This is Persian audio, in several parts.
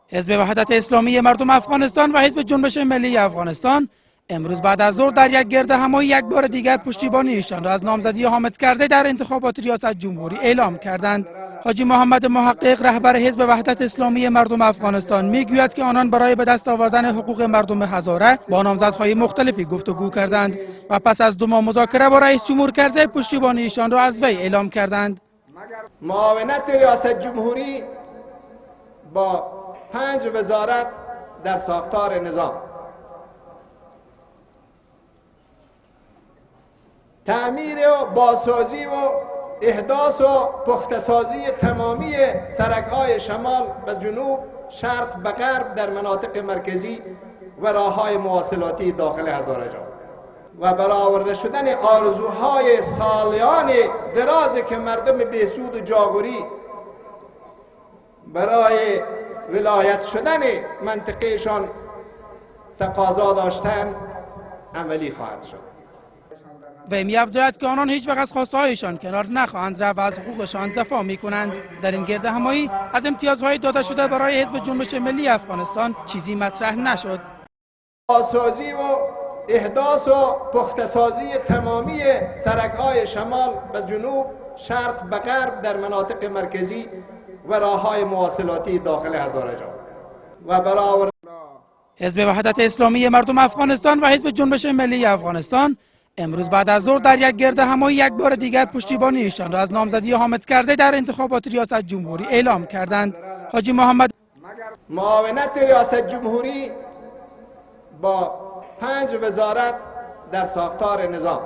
حزب وحدت اسلامی مردم افغانستان و حزب جنبش ملی افغانستان امروز بعد از ظهر در یک گرد همایی یک بار دیگر پشتیبانی ایشان را از نامزدی حامد کرزی در انتخابات ریاست جمهوری اعلام کردند. حاجی محمد محقق رهبر حزب وحدت اسلامی مردم افغانستان میگوید که آنان برای به دست آوردن حقوق مردم هزاره با نامزدهای مختلفی گفتگو کردند و پس از 2 ماه مذاکره با رئیس جمهور کرزی پشتیبانی ایشان را از وی اعلام کردند. معاونت ریاست جمهوری با 5 وزارت در ساختار نظام، تعمیر و بازسازی و احداث و پخته‌سازی تمامی سرک‌های شمال به جنوب، شرق به غرب در مناطق مرکزی و راه‌های مواصلاتی داخل هزاره جان و برآورده شدن آرزوهای سالیان درازی که مردم بیسود و جاغوری برای ولایت شدن منطقهشان تقاضا داشتن عملی خواهد شد. وی می‌افزاید که آنان هیچ وقت از خواسته‌هایشان کنار نخواهند رفت و از حقوقشان دفاع می‌کنند. در این گرد همایی از امتیازهای داده شده برای حزب جنبش ملی افغانستان چیزی مطرح نشد. بازسازی و احداث و پخته‌سازی تمامی سرک‌های شمال به جنوب، شرق به غرب در مناطق مرکزی و راه‌های مواصلاتی داخل هزاره جان و برآورده حزب وحدت اسلامی مردم افغانستان و حزب جنبش ملی افغانستان امروز بعد از ظهر در یک گرد همایی یک بار دیگر پشتیبانی ایشان را از نامزدی حامد کرزی در انتخابات ریاست جمهوری اعلام کردند. حاجی محمد معاونت ریاست جمهوری با 5 وزارت در ساختار نظام،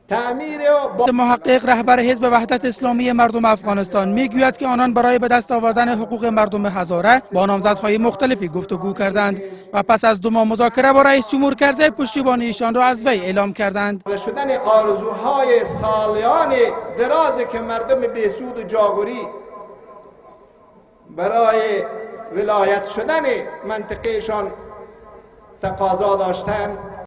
تعمیر و محقق رهبر حزب وحدت اسلامی مردم افغانستان میگوید که آنان برای به دست آوردن حقوق مردم هزاره با نامزدهای مختلفی گفتگو کردند و پس از 2 ماه مذاکره با رئیس جمهور کرزی پشتیبانی ایشان را از وی اعلام کردند. شدن آرزوهای سالیان درازی که مردم بیسود و جاغوری برای ولایت شدن منطقهشان تقاضا داشتن